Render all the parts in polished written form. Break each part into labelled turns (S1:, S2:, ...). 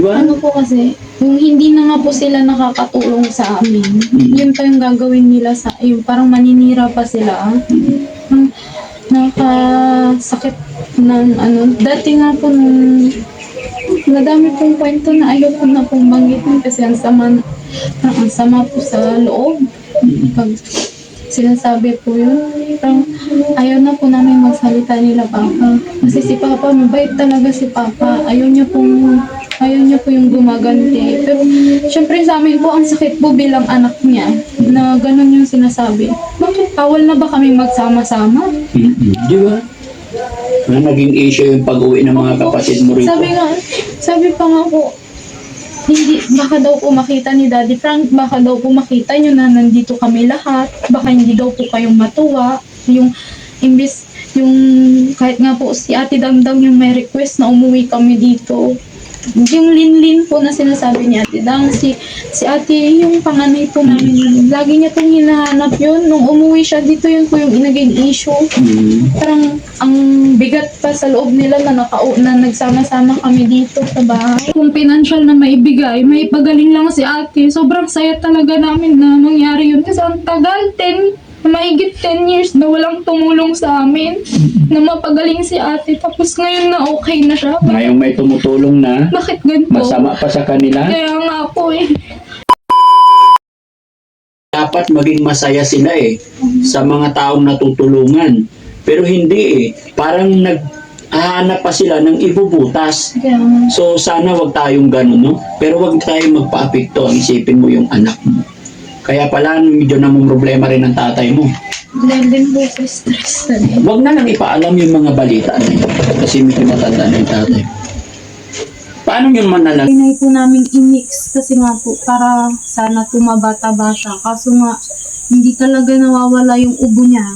S1: Diba?
S2: Ano po kasi, yung hindi na nga po sila nakakatulong sa amin, yun pa yung gagawin nila sa, yung parang maninira pa sila. Ang nakasakit ng ano, dati nga po nung madami pong kwento na ayoko na pong banggitin kasi ang sama, parang ang sama po sa loob. Pag sinasabi po yun, parang ayaw na po namin magsalita nila Papa. Kasi si Papa, mabait talaga si Papa. Ayaw niya po yung gumaganti. Pero syempre sa amin po, ang sakit po bilang anak niya na ganun yung sinasabi. Bakit bawal na ba kaming magsama-sama?
S1: Di ba? Na naging issue yung pag-uwi ng mga kapatid mo rito.
S2: Sabi pa nga po, hindi, baka daw po makita ni Daddy Frank, baka daw po makita nyo na nandito kami lahat, baka hindi daw po kayong matuwa, yung imbis, yung kahit nga po si Ate Damdam yung may request na umuwi kami dito. Yung Linlin po na sinasabi ni Ate Dang, si Ate, yung panganay po namin, lagi niya pong hinahanap yun. Nung umuwi siya dito, yun po yung naging issue. Parang ang bigat pa sa loob nila na nagsama-sama kami dito sa bahay. Kung financial na maibigay, may pagaling lang si Ate. Sobrang saya talaga namin na mangyari yun. Kasi ang tagal, mahigit 10 years na walang tumulong sa amin na mapagaling si Ate. Tapos ngayon na okay na siya.
S1: Ngayong may tumutulong na,
S2: Bakit ganito?
S1: masama pa sa kanila.
S2: Kaya nga po eh.
S1: Dapat maging masaya sila sa mga taong natutulungan. Pero hindi Parang naghahanap pa sila ng ibubutas.
S2: Kaya nga.
S1: So sana wag tayong ganun, no? Pero wag tayong magpa-apekto. Isipin mo yung anak mo. Kaya pala medyo namang problema rin ang tatay mo.
S2: Dahil din po sa stress na din.
S1: Wag na lang ipaalam yung mga balita na yun. Kasi medyo matanda na yung tatay. Paano yun man na lang?
S2: Pinay po namin i-mix kasi nga po para sana tumabata-ba siya. Kaso nga, hindi talaga nawawala yung ubo niya.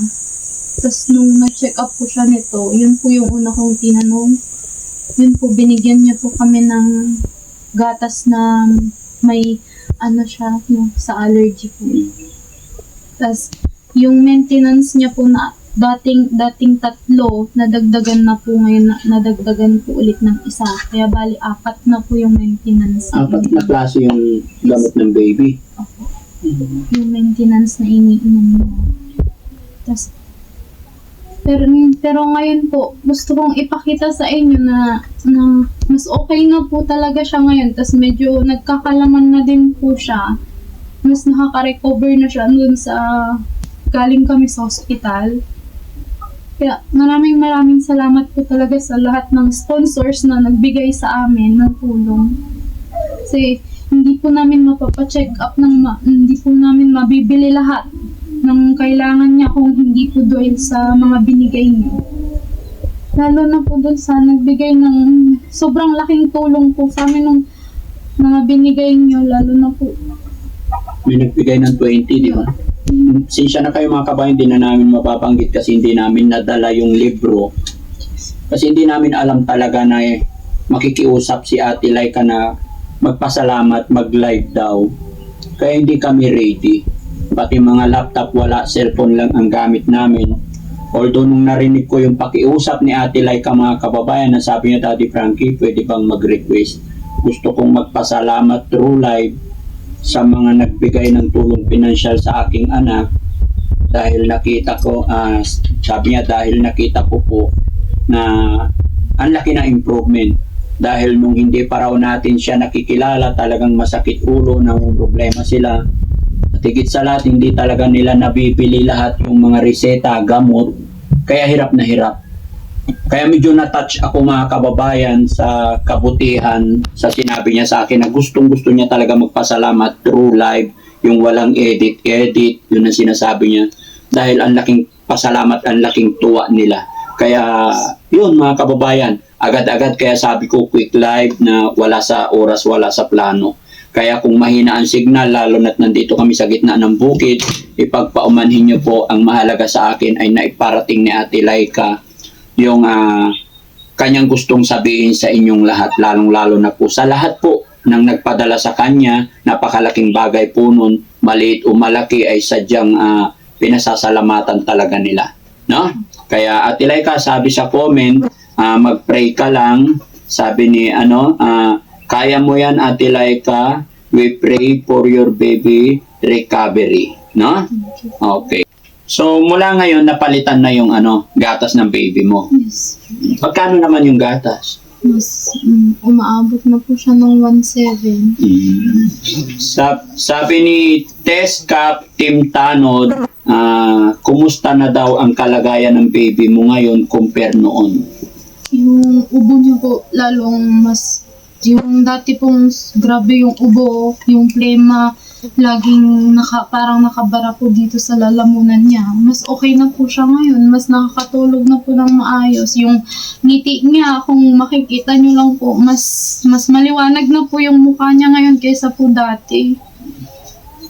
S2: Tapos nung na-check up po siya nito, yun po yung una kong tinanong. Yun po, binigyan niya po kami ng gatas na may ano siya, yung sa allergy po. Tapos, yung maintenance niya po na dating 3, nadagdagan na po ngayon, nadagdagan po ulit ng 1. Kaya bali 4 na po yung maintenance.
S1: 4 na klase yung gamot ng baby.
S2: Opo. Yung maintenance na iniinom mo. Tapos, pero ngayon po, gusto kong ipakita sa inyo na mas okay na po talaga siya ngayon. Tapos medyo nagkakalaman na din po siya. Mas nakaka-recover na siya dun sa galing kami sa hospital. Kaya maraming salamat po talaga sa lahat ng sponsors na nagbigay sa amin ng tulong. Kasi hindi po namin mapapacheck up hindi po namin mabibili lahat ng kailangan niya kung hindi po doon sa mga binigay niyo. Lalo na po doon sa nagbigay ng sobrang laking tulong po sa amin ng mga binigay niyo, lalo na po.
S1: May nagbigay ng 20, di ba? Sinsya na kayo mga kabayan, hindi na namin mapapanggit kasi hindi namin nadala yung libro. Kasi hindi namin alam talaga na makikiusap si Ate Laika na magpasalamat, mag-live daw. Kaya hindi kami ready. Pati mga laptop wala, cellphone lang ang gamit namin. Although nung narinig ko yung pakiusap ni Ate Laika mga kababayan, na sabi niya, Daddy Frankie, pwede bang mag-request? Gusto kong magpasalamat through live sa mga nagbigay ng tulong pinansyal sa aking anak dahil nakita ko, sabi niya, dahil nakita ko po na ang laki na improvement. Dahil nung hindi pa raw natin siya nakikilala, talagang masakit ulo, ng problema sila. At higit sa lahat, hindi talaga nila nabibili lahat yung mga reseta, gamot, kaya hirap na hirap. Kaya medyo na-touch ako mga kababayan sa kabutihan sa sinabi niya sa akin na gustong-gusto niya talaga magpasalamat through live, yung walang edit, yun ang sinasabi niya. Dahil ang laking pasalamat, ang laking tuwa nila. Kaya yun mga kababayan, agad-agad kaya sabi ko quick live na wala sa oras, wala sa plano. Kaya kung mahina ang signal, lalo na't nandito kami sa gitna ng bukid, ipagpaumanhin niyo po, ang mahalaga sa akin ay naiparating ni Ate Laika yung kanyang gustong sabihin sa inyong lahat, lalong-lalo na po sa lahat po ng nagpadala sa kanya. Napakalaking bagay po nun, maliit o malaki ay sadyang pinasasalamatan talaga nila, no? Kaya Ate Laika, sabi sa comment, mag-pray ka lang, sabi ni Kaya mo yan, Ate Laika. We pray for your baby recovery. No? Okay. So, mula ngayon, napalitan na yung gatas ng baby mo.
S2: Yes.
S1: Magkano naman yung gatas?
S2: Mas umaabot na po siya ng 1.7.
S1: Sabi ni Tess Cap Team Tanod, kumusta na daw ang kalagayan ng baby mo ngayon compare noon?
S2: Yung ubo niya po, lalong mas, yung dati pong grabe yung ubo, yung plema, laging parang nakabara po dito sa lalamunan niya. Mas okay na po siya ngayon, mas nakakatulog na po ng maayos. Yung ngiti niya, kung makikita niyo lang po, mas maliwanag na po yung mukha niya ngayon kaysa po dati.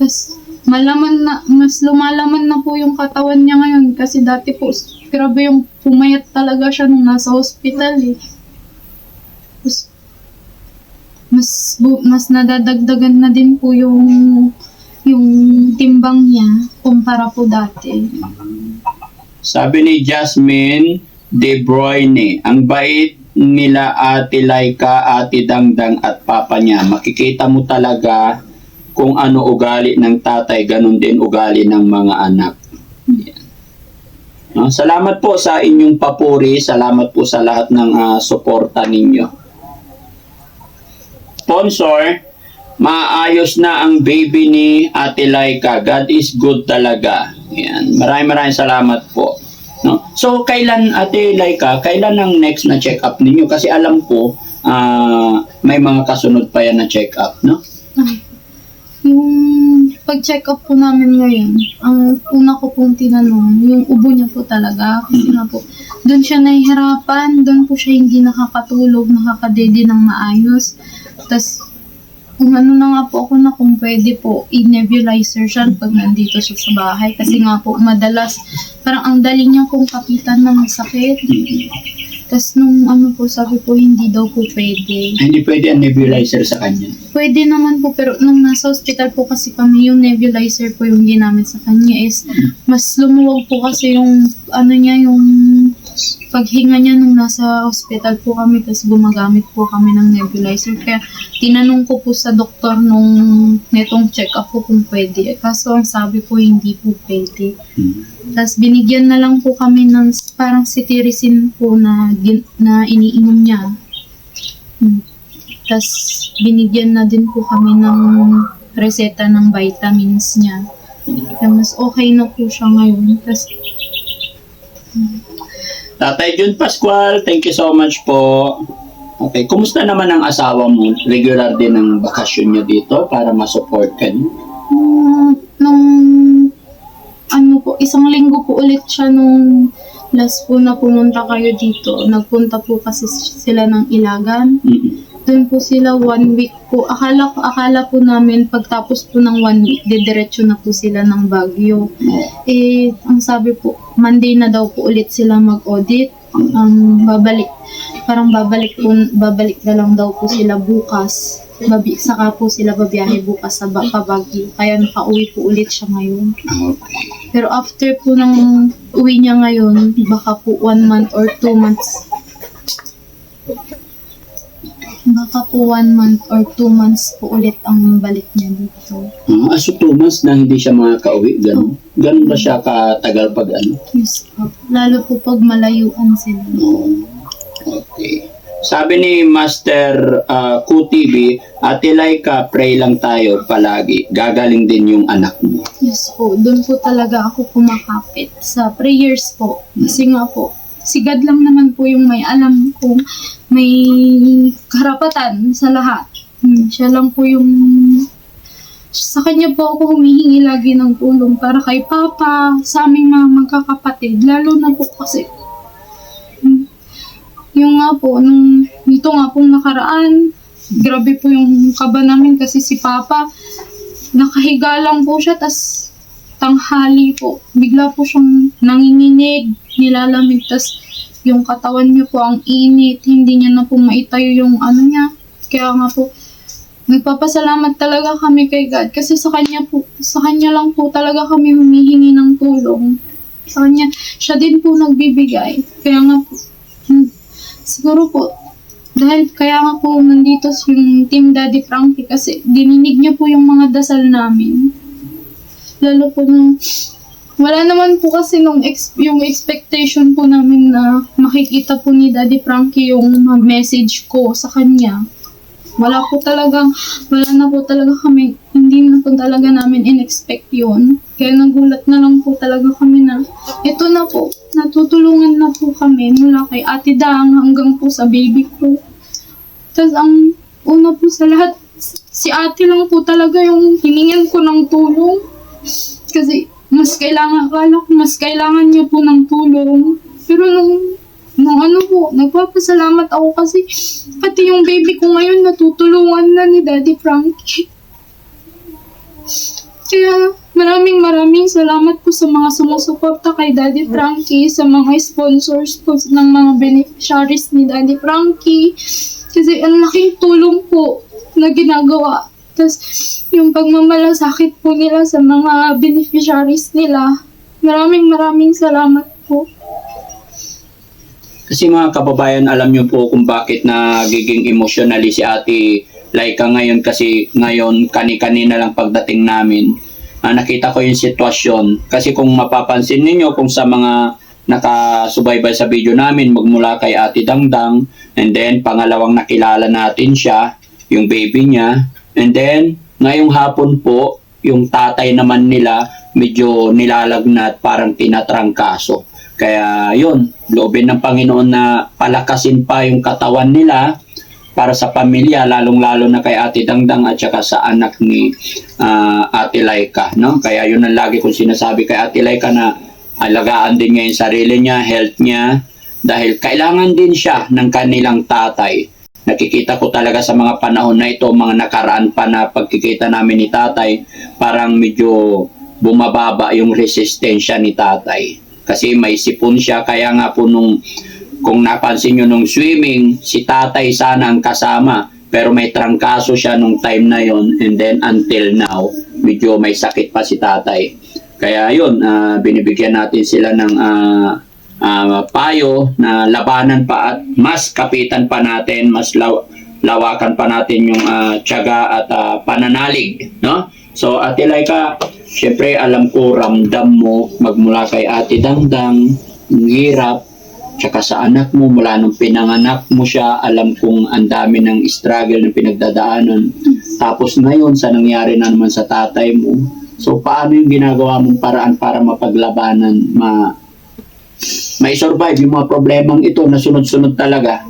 S2: Mas mas lumalaman na po yung katawan niya ngayon kasi dati po, grabe yung pumayat talaga siya nung nasa hospital eh. Mas nadadagdagan na din po yung timbang niya kumpara po dati.
S1: Sabi ni Jasmine De Bruyne, ang bait nila Ate Laika, Ate Dangdang at Papa niya. Makikita mo talaga kung ano ugali ng tatay, ganun din ugali ng mga anak. No? Salamat po sa inyong papuri, salamat po sa lahat ng suporta ninyo. Sponsor, maayos na ang baby ni Ate Laika. God is good talaga. Yan. Maraming salamat po. No? So, kailan, Ate Laika, kailan ang next na check-up ninyo? Kasi alam ko, may mga kasunod pa yan na check-up, no?
S2: Yung pag-check up po namin ngayon, ang una ko pong tinanong, yung ubo niya po talaga. Kasi nga po, doon siya nahihirapan, doon po siya hindi nakakatulog, nakakadede ng maayos. Tapos, kung ano na nga po ako na kung pwede po, i-nebulizer siya pag nandito siya sa bahay. Kasi nga po, madalas, parang ang dali niya pong kapitan ng sakit. Tapos nung po, sabi po, hindi daw po pwede.
S1: Hindi pwede ang nebulizer sa kanya.
S2: Pwede naman po, pero nung nasa hospital po kasi kami, yung nebulizer po yung ginamit sa kanya is, mas lumuwag po kasi yung, yung paghinga niya nung nasa hospital po kami, tapos gumagamit po kami ng nebulizer. Kaya tinanong ko po sa doktor nung netong check-up po kung pwede. Kaso ang sabi po, hindi po pwede. Tapos binigyan na lang po kami ng parang cetirizine po na iniinom niya. Tapos binigyan na din po kami ng reseta ng vitamins niya. Kaya mas okay na po siya ngayon. Tapos
S1: Tatay Jun Pascual, thank you so much po. Okay, kumusta naman ang asawa mo? Regular din ang bakasyon niya dito para ma-support ka niyo?
S2: Nung po, isang linggo po ulit siya nung last po na pumunta kayo dito. Nagpunta po kasi sila ng Ilagan. Doon po sila 1 week po. Akala po namin pagtapos po ng 1 week, didiretso na po sila ng Baguio. Ang sabi po, Monday na daw po ulit sila mag-audit. Babalik na lang daw po sila bukas. Saka po sila babiyahe bukas sa Baguio. Kaya nakauwi po ulit siya ngayon. Pero after po ng uwi niya ngayon, baka po 1 month or 2 months. Baka po 1 month or 2 months po ulit ang balik niya dito.
S1: So 2 months na hindi siya makakauwi, gano'n? Gano'n ba siya katagal pag ano?
S2: Yes po. Lalo po pag malayuan sila.
S1: Okay. Sabi ni Master QTV, Ate Laika, pray lang tayo palagi. Gagaling din yung anak mo.
S2: Yes po. Doon po talaga ako kumakapit sa prayers po. Kasi nga po, si God lang naman po yung may alam kung may karapatan sa lahat. Siya lang po yung... Sa kanya po ako humihingi lagi ng tulong para kay Papa, sa aming mga magkakapatid. Lalo na po kasi yung nga po, nito nga pong nakaraan, grabe po yung kaba namin kasi si Papa, nakahiga lang po siya, tas tanghali po, bigla po siyang nanginginig, nilalamig, tas yung katawan niya po ang init, hindi niya na po maitayo yung niya. Kaya nga po, nagpapasalamat talaga kami kay God kasi sa kanya lang po talaga kami humihingi ng tulong. Sa kanya, siya din po nagbibigay. Kaya nga po, siguro po, Dahil kaya nga po nandito yung Team Daddy Frankie kasi dininig niya po yung mga dasal namin. Lalo po nung wala naman po kasi yung expectation po namin na makikita po ni Daddy Frankie yung message ko sa kanya. Wala na po talaga kami, hindi na po talaga namin in-expect yun. Kaya nagulat na lang po talaga kami na ito na po, natutulungan na po kami mula kay Ate Dang hanggang po sa baby ko. Tapos ang una po sa lahat, si ate lang po talaga yung hiningin ko ng tulong. Kasi akala ko mas kailangan niya po ng tulong. Pero nung ano po, nagpapasalamat ako kasi pati yung baby ko ngayon natutulungan na ni Daddy Frankie. Kaya maraming salamat po sa mga sumusuporta kay Daddy Frankie, sa mga sponsors po ng mga beneficiaries ni Daddy Frankie. Kasi ang laking tulong po na ginagawa. Tapos yung pagmamalasakit po nila sa mga beneficiaries nila. Maraming salamat po.
S1: Kasi mga kababayan, alam niyo po kung bakit nagiging emotionally si Ate Laika ngayon, kasi ngayon kani-kanina lang pagdating namin. Nakita ko yung sitwasyon. Kasi kung mapapansin niyo kung sa mga nakasubaybay sa video namin magmula kay Ate Dangdang, and then pangalawang nakilala natin siya, yung baby niya, and then ngayong hapon po yung tatay naman nila medyo nilalagnat, parang tinatrangkaso. Kaya yun, loobin ng Panginoon na palakasin pa yung katawan nila para sa pamilya, lalong-lalo na kay Ate Dangdang at saka sa anak ni Ate Laika, no? Kaya yun ang lagi kong sinasabi kay Ate Laika na alagaan din niya yung sarili niya, health niya, dahil kailangan din siya ng kanilang tatay. Nakikita ko talaga sa mga panahon na ito, mga nakaraan pa na pagkikita namin ni tatay, parang medyo bumababa yung resistensya ni tatay. Kasi may sipon siya, kaya nga po kung napansin nyo nung swimming, si tatay sana ang kasama, pero may trangkaso siya nung time na yon, and then until now, medyo may sakit pa si tatay. Kaya yun, binibigyan natin sila ng payo na labanan pa at mas kapitan pa natin, mas lawakan pa natin yung tiyaga at pananalig, no? So Ate Laika, syempre alam ko ramdam mo magmula kay Ate Dangdang, yung hirap, tsaka sa anak mo, mula nung pinanganak mo siya, alam kong ang dami ng struggle na pinagdadaanan. Tapos ngayon, sa nangyari na naman sa tatay mo. So, paano yung ginagawa mong paraan para mapaglabanan, may survive yung mga problemang ito na sunod-sunod talaga?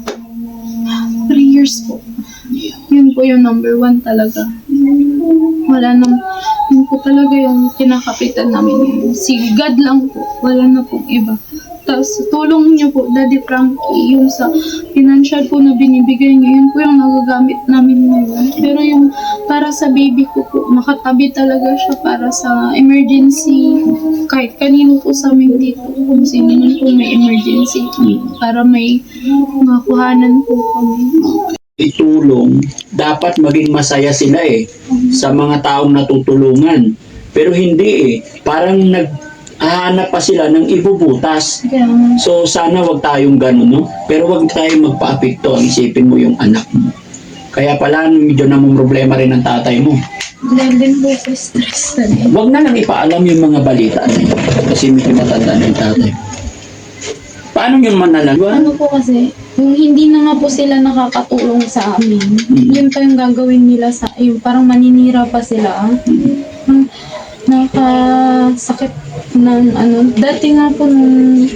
S2: 3 years po. Yun po yung number 1 talaga. Yun po talaga yung kinakapitan namin. Si God lang po. Wala na pong iba. Tapos tulong niyo po, Daddy Frankie, yung sa financial po na binibigay niyo, yun po yung nagagamit namin ngayon. Pero yung para sa baby ko po, nakatabi talaga siya para sa emergency. Kahit kanino po sa amin dito, kung sino man po may emergency, para may makuhanan po kami.
S1: Itulong, dapat maging masaya sila sa mga taong natutulungan. Pero hindi parang naghahanap pa sila ng ibubutas. So sana wag tayong ganun, no? Pero wag tayong magpa-apekto. Isipin mo yung anak mo. Kaya pala medyo namang problema rin ang tatay mo.
S2: Dahil din po sa stress na din.
S1: Wag na lang ipaalam yung mga balita na yun. Kasi medyo matanda na yung tatay. Paano yun manalaga?
S2: Ano po kasi, yung hindi na nga po sila nakakatulong sa amin, yun pa yung gagawin nila sa, yung parang maninira pa sila. Nakasakit ng dati nga po nung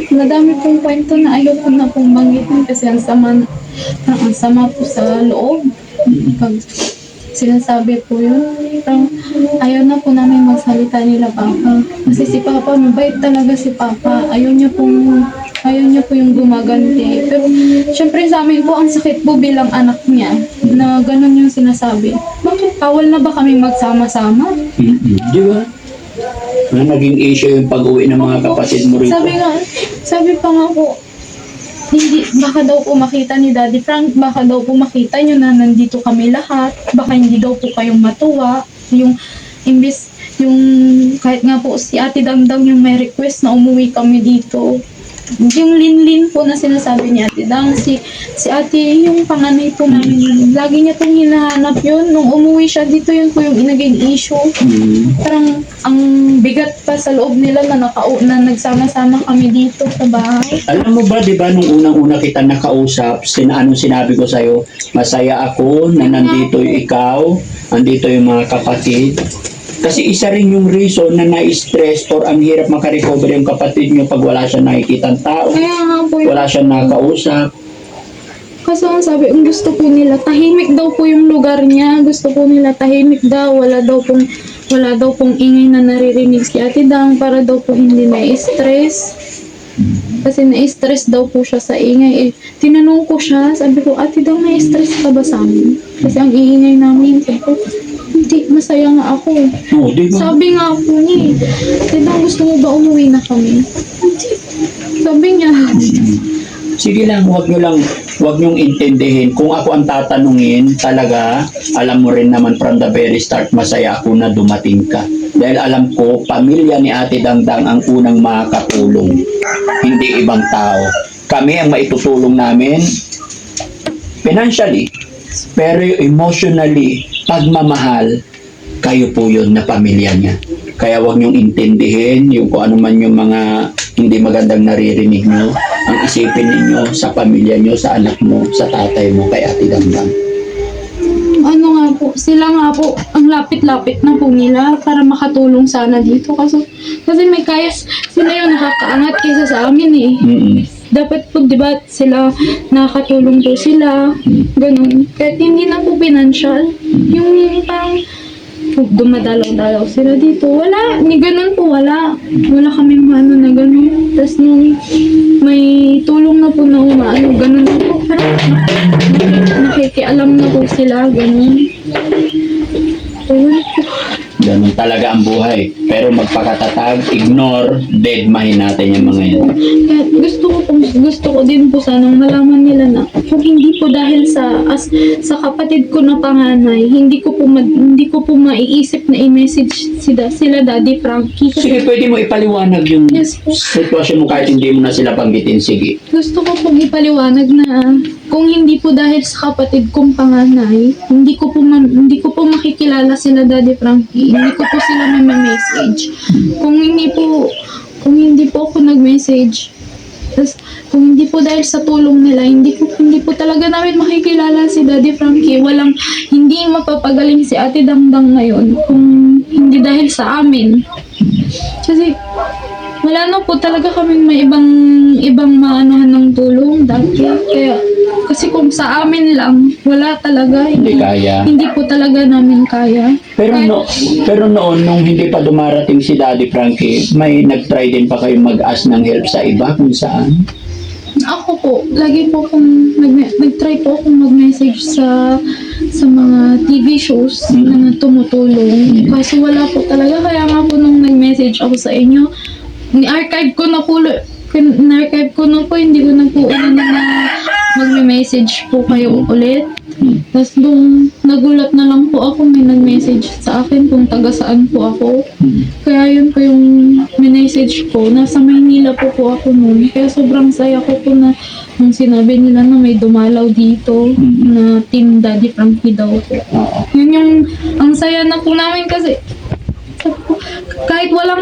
S2: madami pong kwento na ayoko na pong banggitin kasi ang sama po sa loob. Pag sinasabi po yun, parang ayaw na po namin magsalita nila Papa. Kasi si Papa, mabait talaga si Papa. Ayaw niya po yung gumaganti. Pero syempre sa amin po, ang sakit po bilang anak niya na ganun yung sinasabi. Bakit bawal na ba kami magsama-sama?
S1: Di ba? Naging issue yung pag-uwi ng mga kapatid mo rito.
S2: Sabi pa nga po, baka daw po makita ni Daddy Frank, baka daw po makita nyo na nandito kami lahat, baka hindi daw po kayong matuwa, yung kahit nga po si Ate Damdam yung may request na umuwi kami dito, yung linlin po na sinasabi ni Ate Dang, si Ate, yung panganay po namin, lagi niya pong hinahanap yun. Nung umuwi siya dito, yun po yung naging issue. Parang ang bigat pa sa loob nila na nagsama-sama kami dito sa bahay.
S1: Alam mo ba, di ba, nung unang-una kita nakausap, anong sinabi ko sa'yo, masaya ako na nandito ikaw, nandito yung mga kapatid. Kasi isa rin yung reason na na-stress or ang hirap makarecover yung kapatid nyo pag wala siya nakikitang tao,
S2: Kaya nga po
S1: wala siya nakausap.
S2: Kasi ang sabi, ang gusto po nila, tahimik daw po yung lugar niya. Gusto po nila tahimik daw. Wala daw pong ingay na naririnig si Ate Dang para daw po hindi na-stress. Kasi na-stress daw po siya sa ingay. Tinanong ko siya, sabi ko, Ate Dang, na-stress ka ba sa amin? Kasi ang iingay namin. Sabi ko, hindi, masaya nga ako.
S1: Oo, di ba?
S2: Sabi nga po niya, Ate Dang, gusto mo ba umuwi na kami? Hindi. Sabi niya,
S1: Sige lang, wag niyong intindihin. Kung ako ang tatanungin, talaga, alam mo rin naman from the very start, masaya ako na dumating ka. Dahil alam ko, pamilya ni Ate Dangdang ang unang makakatulong, hindi ibang tao. Kami ang maitutulong namin, financially, pero emotionally, pagmamahal, kayo po yun na pamilya niya. Kaya wag niyong intindihin yung kung ano man yung mga hindi magandang naririnig niyo. Ang isipin ninyo sa pamilya niyo, sa anak mo, sa tatay mo, kay Ate Dangdang.
S2: ano nga po, sila nga po, ang lapit-lapit na po nila para makatulong sana dito. Kasi may kaya, sila yung nakakaangat kaysa sa amin eh. Dapat po, di ba, sila, nakakatulong po sila, ganun. Kahit hindi na po financial, yung parang, dumadalaw-dalaw sila dito. Wala, ni ganun po, wala. Wala kaming ano na ganun. Tapos nung may tulong na po na umaano, ganun na po. Parang nakikialam na po sila, ganun. Ayun po.
S1: Ganun talaga ang buhay. Pero magpakatatag, ignore, deadmahin natin yung mga yan.
S2: Kaya gusto ko din po sanang malaman nila na kung hindi po dahil sa kapatid ko na panganay, hindi ko po maiisip na i-message sila Daddy Frankie.
S1: Sige, pwede mo ipaliwanag yung
S2: Yes po.
S1: sitwasyon mo kahit hindi mo na sila banggitin. Sige.
S2: Gusto ko pong ipaliwanag na kung hindi po dahil sa kapatid kong panganay, hindi ko po makikilala sila Daddy Frankie. Hindi ko po sila may message. Kung hindi po ako nag-message, tas kung hindi po dahil sa tulong nila, hindi po talaga namin makikilala si Daddy Frankie. Hindi mapapagaling si Ate Dangdang ngayon kung hindi dahil sa amin. Kasi wala na po talaga kaming may ibang maanuhan ng tulong dati. Kasi kung sa amin lang, wala talaga.
S1: Hindi kaya.
S2: Hindi po talaga namin kaya.
S1: Pero noon, nung hindi pa dumarating si Daddy Frankie, may nag-try din pa kayo mag-ask ng help sa iba kung saan?
S2: Ako po, lagi po akong nag-try po akong mag-message sa mga TV shows na tumutulong. Kaso wala po talaga. Kaya nga po nung nag-message ako sa inyo, ni-archive ko na po, hindi ko na po na mag-message po kayo ulit. Tapos nung nagulat na lang po ako, may nag-message sa akin kung taga saan po ako. Kaya yun po yung message ko. Nasa Maynila po ako noon. Kaya sobrang saya ko po na nung sinabi nila na may dumalaw dito na Team Daddy Frankie daw po. Yun yung, ang saya na po namin kasi kahit wala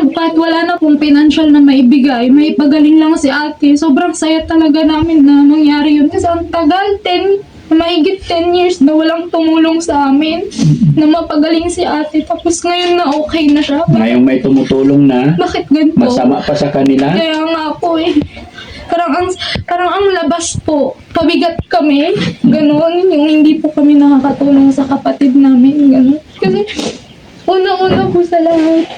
S2: na pong financial na maibigay, may pagaling lang si ate. Sobrang saya talaga namin na mangyari yun. Kasi ang tagal, mahigit 10 years na walang tumulong sa amin na mapagaling si ate. Tapos ngayon na okay na siya.
S1: Ngayong may tumutulong na,
S2: Bakit ganito?
S1: masama pa sa kanila.
S2: Kaya nga po eh. Parang ang labas po. Pabigat kami. Ganon. Yung hindi po kami nakakatulong sa kapatid namin. Ganon. Kasi una-una po sa lahat.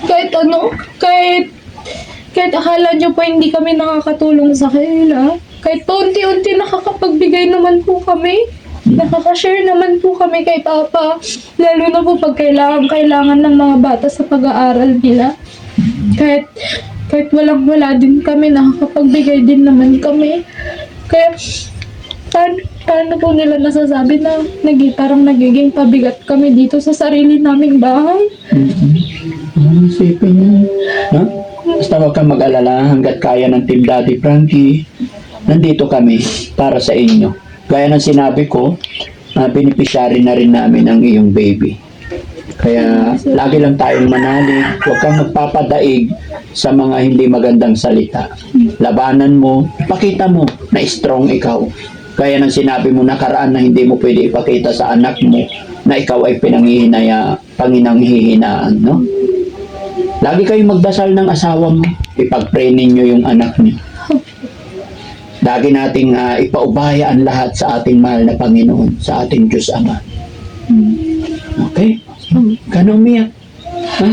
S2: Kahit akala nyo po hindi kami nakakatulong sa kanila. Kahit paunti-unti nakakapagbigay naman po kami. Nakaka-share naman po kami kay Papa. Lalo na po pag kailangan ng mga bata sa pag-aaral nila. Kahit walang-wala din kami, nakakapagbigay din naman kami. Kaya, paano po nila nasasabi na parang nagiging pabigat kami dito sa sarili naming bahay?
S1: Isipin niyo. Ha? Basta huwag kang mag-alala hanggat kaya ng Team Daddy Frankie. Nandito kami para sa inyo. Gaya ng sinabi ko, beneficiary na rin namin ang iyong baby. Kaya lagi lang tayong manalig. Huwag kang magpapadaig sa mga hindi magandang salita. Labanan mo, pakita mo na strong ikaw. Gaya ng sinabi mo nakaraan na hindi mo pwede ipakita sa anak mo na ikaw ay panginanghihinaan, no? Lagi kayong magdasal ng asawa mo. Ipag-pray ninyo yung anak niyo. Lagi nating ipaubaya ang lahat sa ating mahal na Panginoon, sa ating Diyos Ama. Okay? Ganun umiyak. Ha?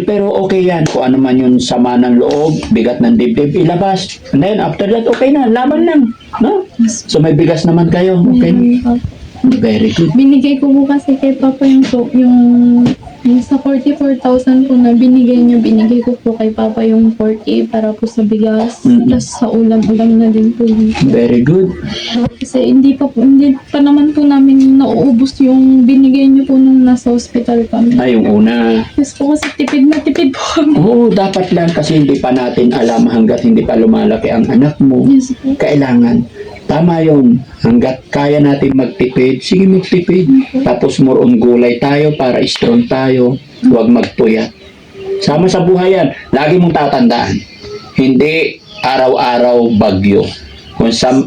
S1: Pero okay yan. Kung ano man yung sama ng loob, bigat ng dibdib, ilabas. And then after that, okay na. Laban lang. No? So may bigas naman kayo. Okay? Very good.
S2: Binigay ko po kasi kay Papa yung sa 44,000 po na binigay ko po kay Papa yung 4K para po sa bigas. Tapos sa ulam-ulam na din po.
S1: Very good.
S2: Kasi hindi pa naman po namin nauubos yung binigay niyo po nung nasa hospital kami.
S1: Ay, yung una.
S2: Yes po kasi tipid na tipid po kami.
S1: Oo, dapat lang kasi hindi pa natin alam hanggat hindi pa lumalaki ang anak mo.
S2: Yes po.
S1: Kailangan. Tama yun. Hanggat kaya natin magtipid, sige magtipid. Tapos more on gulay tayo para strong tayo. Huwag magpuyat. Sama sa buhay yan. Lagi mong tatandaan. Hindi araw-araw bagyo.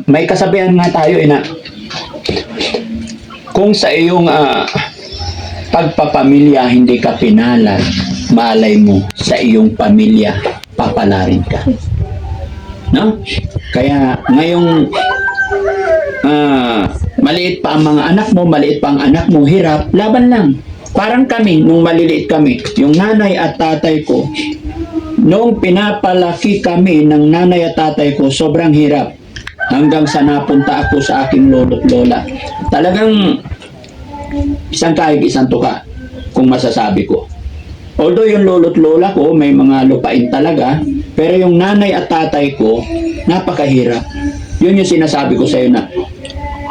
S1: May kasabihan nga tayo na kung sa iyong pagpapamilya hindi ka pinalad, malay mo sa iyong pamilya papalarin ka. No? Kaya ngayong maliit pa ang mga anak mo, maliit pa ang anak mo, hirap, laban lang. Parang kami, nung maliliit kami, yung nanay at tatay ko, nung pinapalaki kami ng nanay at tatay ko, sobrang hirap. Hanggang sa napunta ako sa aking lolo't lola. Talagang isang kahig, isang tuka, kung masasabi ko. Although yung lolo't lola ko, may mga lupain talaga, pero yung nanay at tatay ko, napakahirap. Yun yung sinasabi ko sa iyo na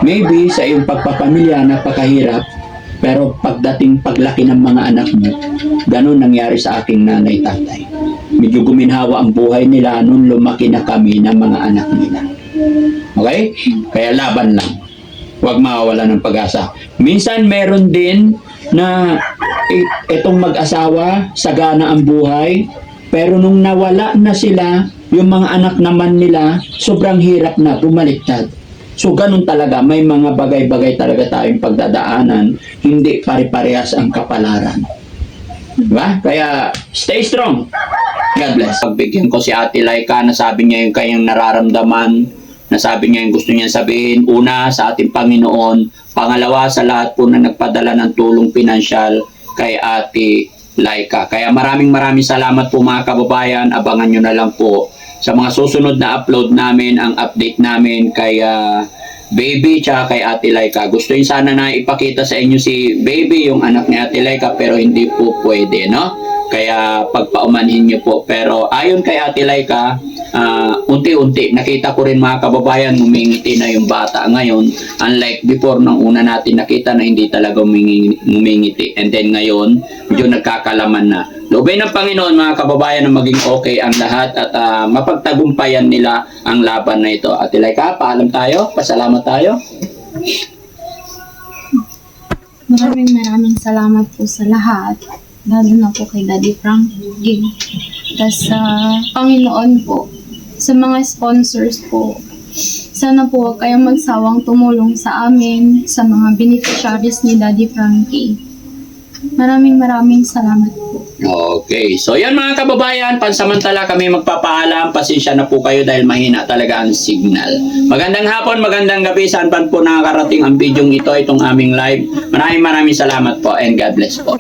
S1: maybe sa iyong pagpapamilya napakahirap, pero paglaki ng mga anak mo, ganun nangyari sa aking nanay tatay. Medyo guminhawa ang buhay nila nung lumaki na kami ng mga anak nila. Okay? Kaya laban lang. Huwag mawawala ng pag-asa. Minsan meron din na itong mag-asawa, sagana ang buhay, pero nung nawala na sila, yung mga anak naman nila, sobrang hirap na, bumaliktad. So, ganun talaga, may mga bagay-bagay talaga tayong pagdadaanan, hindi pare-parehas ang kapalaran. Diba? Kaya, stay strong. God bless. Pagbigyan ko si Ate Laika, nasabi niya yung kanyang nararamdaman, nasabi niya yung gusto niya sabihin, una, sa ating Panginoon, pangalawa, sa lahat po na nagpadala ng tulong pinansyal kay Ate Laika. Kaya maraming salamat po mga kababayan. Abangan nyo na lang po sa mga susunod na upload namin, ang update namin kay Baby tsaka kay Ate Laika. Gusto yun sana na ipakita sa inyo si Baby, yung anak ni Ate Laika, pero hindi po pwede, no? Kaya pagpaumanhin nyo po. Pero ayon kay Ate Laika, unti-unti nakita ko rin mga kababayan, ngumingiti na yung bata ngayon, unlike before nung una natin nakita na hindi talaga ngumingiti, and then ngayon medyo nagkakalaman na. Loobin ng Panginoon mga kababayan na maging okay ang lahat at mapagtagumpayan nila ang laban na ito. Ate Laika, paalam tayo, pasalamat tayo.
S3: Maraming salamat po sa lahat, lalo na po kay Daddy Frankie. Tapos sa Panginoon po, sa mga sponsors po, sana po huwag kayong magsawang tumulong sa amin, sa mga beneficiaries ni Daddy Frankie. Maraming salamat po.
S1: Okay, so yan mga kababayan, pansamantala kami magpapaalam. Pasensya na po kayo dahil mahina talaga ang signal. Magandang hapon, magandang gabi, saan pa po nakakarating ang video ito, itong aming live. Maraming salamat po and God bless po.